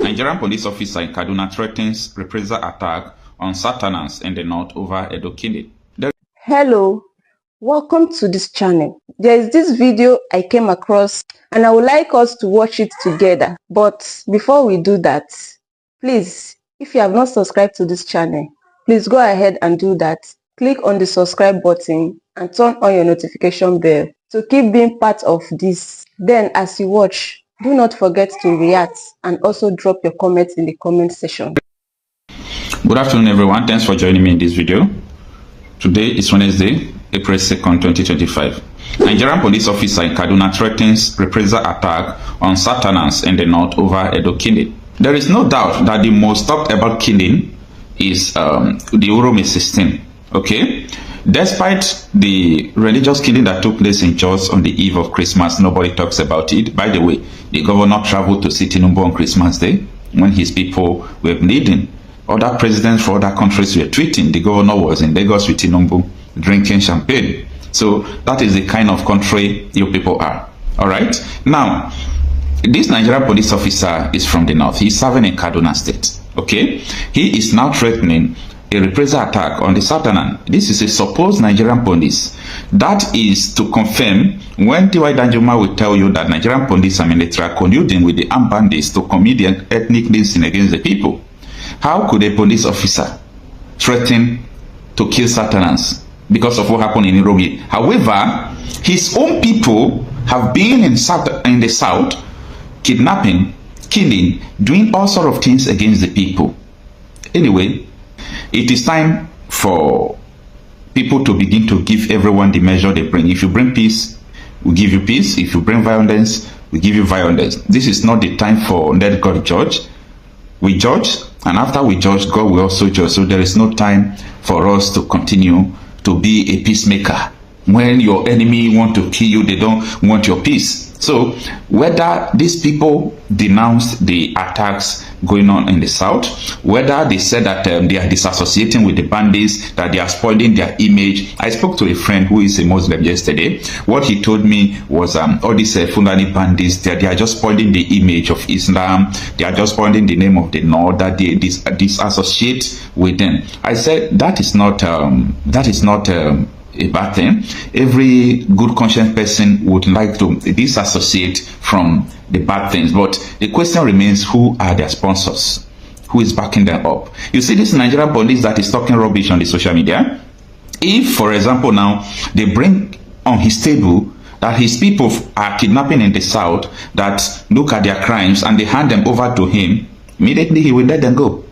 Nigerian police officer in Kaduna threatens reprisal attack on Southerners in the north over Edo Killings. Hello, welcome to this channel. There is this video I came across and I would like us to watch it together. But before we do that, please, if you have not subscribed to this channel, please go ahead and do that. Click on the subscribe button and turn on your notification bell to keep being part of this. Then as you watch, do not forget to react and also drop your comments in the comment section. Good afternoon everyone, thanks for joining me in this video. Today is Wednesday, April 2nd, 2025. Nigerian police officer in Kaduna threatens reprisal attack on Southerners in the north over Edo Killings. There is no doubt that the most talked about killing is the Uromi 16. Okay? Despite the religious killing that took place in Jos on the eve of Christmas, nobody talks about it. By the way, the governor traveled to see Tinubu on Christmas Day when his people were bleeding. Other presidents for other countries were tweeting. The governor was in Lagos with Tinubu drinking champagne. So that is the kind of country you people are. All right. Now, this Nigerian police officer is from the north. He's serving in Kaduna State. Okay. He is now threatening a reprisal attack on the Southerners. This is a supposed Nigerian police. That is to confirm when T.Y. Danjuma will tell you that Nigerian police and military are colluding with the armed bandits to commit the ethnic cleansing against the people. How could a police officer threaten to kill Southerners because of what happened in Uromi? However, his own people have been in the south, kidnapping, killing, doing all sorts of things against the people. Anyway, it is time for people to begin to give everyone the measure they bring. If you bring peace, we give you peace. If you bring violence, we give you violence. This is not the time for let God judge. We judge, and after we judge, God will also judge. So there is no time for us to continue to be a peacemaker. When your enemy want to kill you, they don't want your peace. So whether these people denounced the attacks going on in the south, whether they said that they are disassociating with the bandits, that they are spoiling their image. I spoke to a friend who is a Muslim yesterday. What he told me was all these Fulani bandits, they are just spoiling the image of Islam. They are just spoiling the name of the North, that they disassociate with them. I said that is not a bad thing. Every good conscious person would like to disassociate from the bad things, but the question remains, who are their sponsors? Who is backing them up? You see this Nigerian police that is talking rubbish on the social media. If, for example, now they bring on his table that his people are kidnapping in the south, that look at their crimes and they hand them over to him, immediately he will let them go.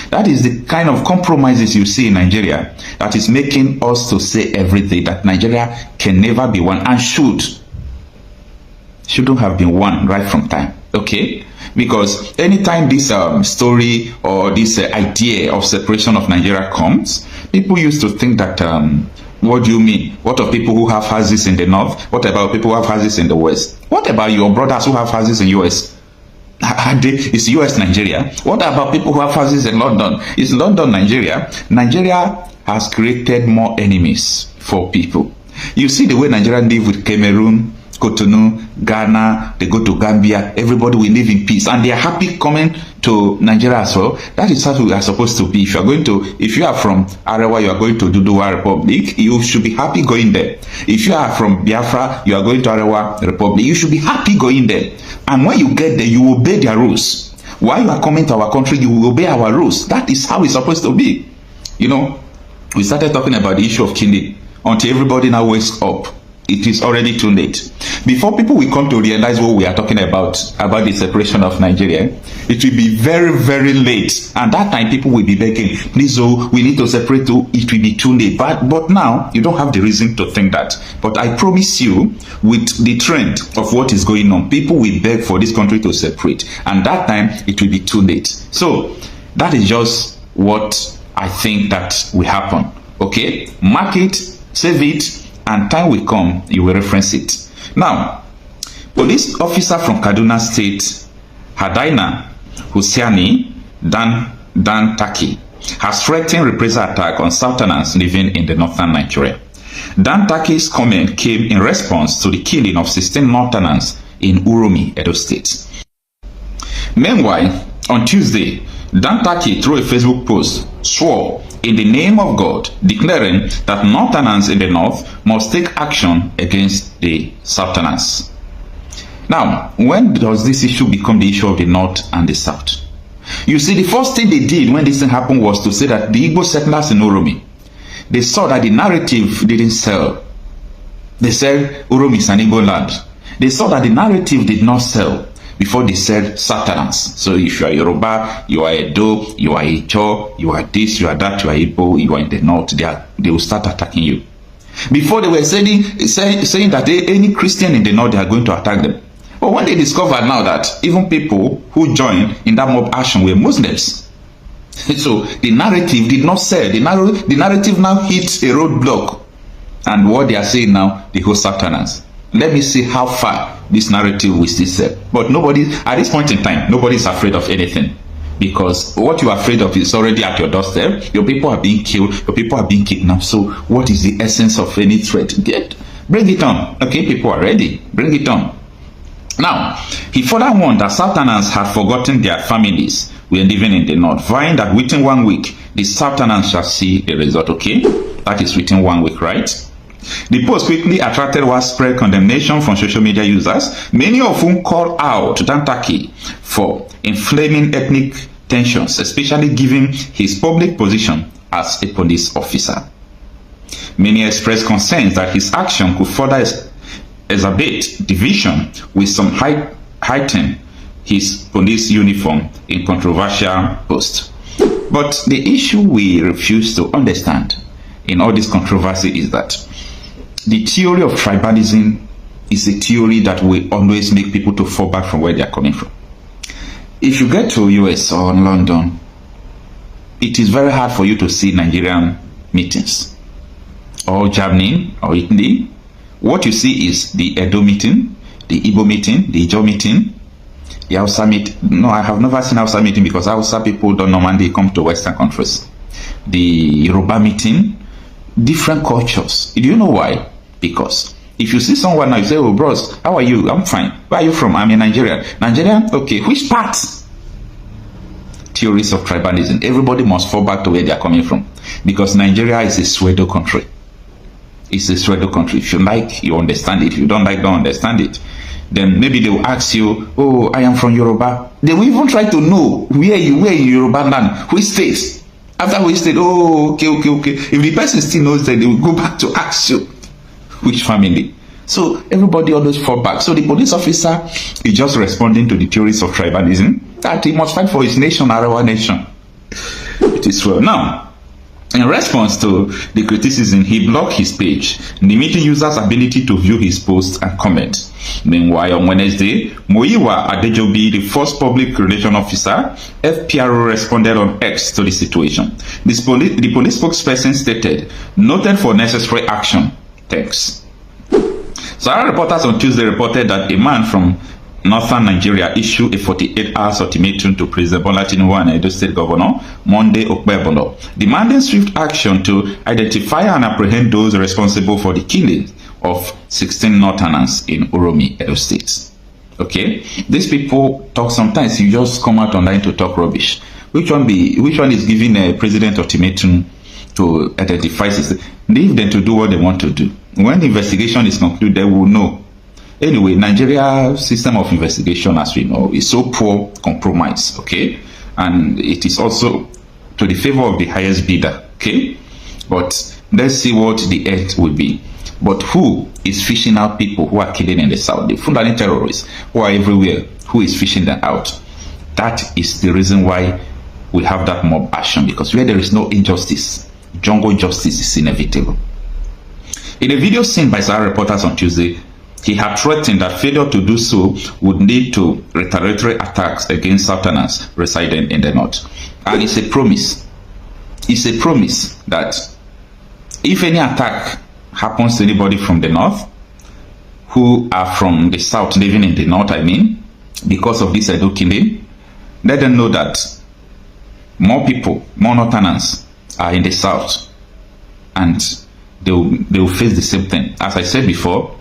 That is the kind of compromises you see in Nigeria that is making us to say everything that Nigeria can never be one and shouldn't have been one right from time. Okay? Because anytime this story or this idea of separation of Nigeria comes, people used to think that what do you mean? What of people who have houses in the north? What about people who have houses in the west? What about your brothers who have houses in US? It's US Nigeria. What about people who have houses in London? It's London Nigeria. Nigeria has created more enemies for people. You see the way Nigerians live with Cameroon, Cotonou, Ghana, they go to Gambia, everybody will live in peace and they are happy coming to Nigeria as well. That is how we are supposed to be. If you are from Arewa, you are going to Duduwa Republic, you should be happy going there. If you are from Biafra, you are going to Arewa Republic, you should be happy going there. And when you get there, you obey their rules. While you are coming to our country, you will obey our rules. That is how it's supposed to be. You know, we started talking about the issue of killing until everybody now wakes up. It is already too late. Before people will come to realize what we are talking about the separation of Nigeria, it will be very, very late. And that time people will be begging, please, oh, we need to separate too. It will be too late. But now, you don't have the reason to think that. But I promise you, with the trend of what is going on, people will beg for this country to separate. And that time, it will be too late. So, that is just what I think that will happen. Okay? Mark it, save it, and time will come, you will reference it. Now, police officer from Kaduna State, Hadaina Hussaini Dan Taki, has threatened reprisal attack on Southerners living in the northern Nigeria. Dan Taki's comment came in response to the killing of 16 Northerners in Uromi, Edo State. Meanwhile, On Tuesday, Dantaki, through a Facebook post, swore in the name of God, declaring that Northerners in the North must take action against the Southerners. Now, when does this issue become the issue of the North and the South? You see, the first thing they did when this thing happened was to say that the Igbo settlers in Uromi, they saw that the narrative didn't sell. They said Uromi is an Igbo land. They saw that the narrative did not sell before they said Southerners. So if you are Yoruba, you are Edo, you are Icho, you are this, you are that, you are Igbo, you are in the North, they will start attacking you. Before they were saying that any Christian in the North, they are going to attack them. But when they discovered now that even people who joined in that mob action were Muslims, so the narrative did not sell. The narrative now hits a roadblock. And what they are saying now, the whole Southerners. Let me see how far this narrative will still sell. But nobody, at this point in time, nobody is afraid of anything. Because what you are afraid of is already at your doorstep. Your people are being killed. Your people are being kidnapped. So what is the essence of any threat? Bring it on. Okay, people are ready. Bring it on. Now, he further warned that Southerners had forgotten their families were living in the North, vowing that within 1 week, the Southerners shall see the result. Okay? That is within 1 week, right? The post quickly attracted widespread condemnation from social media users, many of whom called out Dantaki for inflaming ethnic tensions, especially given his public position as a police officer. Many expressed concerns that his action could further exacerbate division, with some heighten his police uniform in controversial posts. But the issue we refuse to understand in all this controversy is that the theory of tribalism is a theory that will always make people to fall back from where they are coming from. If you get to US or London, it is very hard for you to see Nigerian meetings, or Germany or Italy. What you see is the Edo meeting, the Igbo meeting, the Ijo meeting, the Hausa meeting. No, I have never seen Hausa meeting because Hausa people don't normally come to Western countries. The Yoruba meeting, different cultures. Do you know why? Because if you see someone now, you say, oh bros, how are you? I'm fine. Where are you from? I'm a Nigerian. Nigerian? Okay. Which part? Theories of tribalism. Everybody must fall back to where they are coming from. Because Nigeria is a pseudo country. It's a pseudo country. If you like, you understand it. If you don't like, don't understand it. Then maybe they will ask you, oh, I am from Yoruba. They will even try to know where in Yoruba land, which state. After which state, oh, okay. If the person still knows that, they will go back to ask you which family. So everybody always fall back. So the police officer is just responding to the theories of tribalism that he must fight for his nation, our nation. It is well. Now, in response to the criticism, he blocked his page, limiting users' ability to view his posts and comments. Meanwhile, on Wednesday, Muyiwa Adejobi, the first public relations officer, FPRO, responded on X to the situation. The police spokesperson stated, noted for necessary action. Thanks. Sahara reporters on Tuesday reported that a man from northern Nigeria issued a 48-hour ultimatum to President Bola Tinubu and Edo State Governor Monday Okpebolo, demanding swift action to identify and apprehend those responsible for the killing of 16 Northerners in Uromi, Edo State. Okay, these people talk sometimes. You just come out online to talk rubbish. Which one is giving a president ultimatum to identify? Leave them to do what they want to do. When the investigation is concluded, they will know. Anyway, Nigeria's system of investigation, as we know, is so poor, compromise, okay? And it is also to the favor of the highest bidder, okay? But let's see what the end will be. But who is fishing out people who are killing in the south? The Fulani terrorists who are everywhere. Who is fishing them out? That is the reason why we have that mob action, because where there is no injustice, jungle justice is inevitable. In a video seen by Sahara reporters on Tuesday, he had threatened that failure to do so would lead to retaliatory attacks against Southerners residing in the north. And it's a promise. It's a promise that if any attack happens to anybody from the north, who are from the south living in the north, I mean, because of this Edo killing, let them know that more people, more Northerners are in the south, and they will face the same thing. As I said before,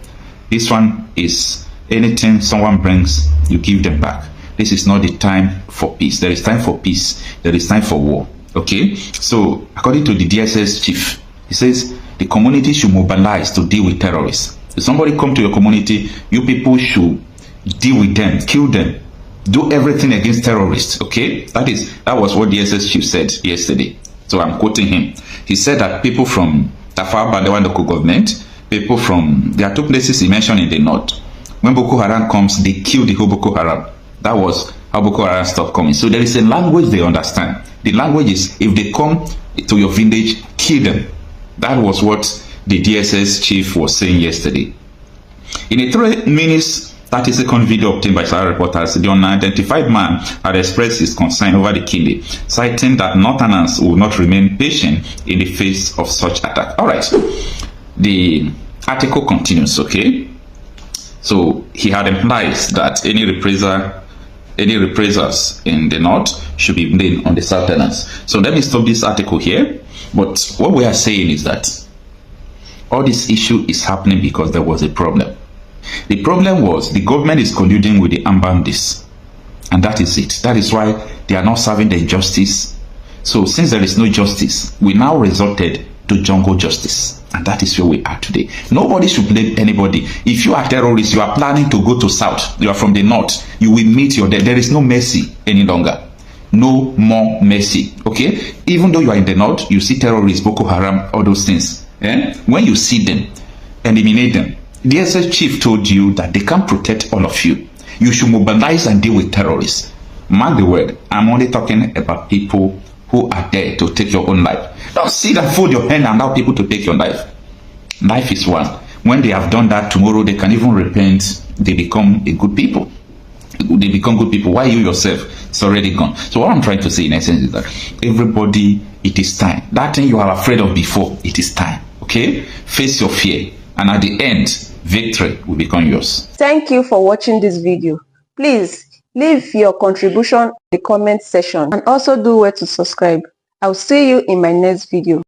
this one is anything someone brings, you give them back. this is not the time for peace. There is time for peace. There is time for war. Okay? So, according to the DSS chief, he says the community should mobilize to deal with terrorists. If somebody come to your community, you people should deal with them, kill them, do everything against terrorists. Okay? That was what DSS chief said yesterday. So I'm quoting him. He said that people from Tafawa Balewa local government, people from, there are two places he mentioned in the north. When Boko Haram comes, they kill the whole Boko Haram. That was how Boko Haram stopped coming. So there is a language they understand. The language is, if they come to your village, kill them. That was what the DSS chief was saying yesterday. In a 3 minutes 30-second video obtained by Sahara reporters, the unidentified man had expressed his concern over the killing, citing that Northerners will not remain patient in the face of such attack. All right, the article continues. Okay, so he had implied that any reprisals in the north should be blamed on the Southerners. So let me stop this article here. But what we are saying is that all this issue is happening because there was a problem. The problem was the government is colluding with the armed bandits, and that is it. That is why they are not serving the justice. So since there is no justice, we now resorted to jungle justice, and that is where we are today. Nobody should blame anybody. If you are terrorists, you are planning to go to south, you are from the north, you will meet your death. There is no mercy any longer. No more mercy. Okay, even though you are in the north, you see terrorists, Boko Haram, all those things. When you see them, eliminate them. The DSS chief told you that they can't protect all of you. You should mobilize and deal with terrorists. Mark the word, I'm only talking about people who are there to take your own life. Don't sit and fold your hand and allow people to take your life. Life is one. When they have done that, tomorrow they can even repent. They become a good people. They become good people. Why you yourself? It's already gone. So what I'm trying to say in essence is that everybody, it is time. That thing you are afraid of before, it is time. Okay? Face your fear. And at the end, victory will become yours. Thank you for watching this video. Please leave your contribution in the comment section and also do well to subscribe. I'll see you in my next video.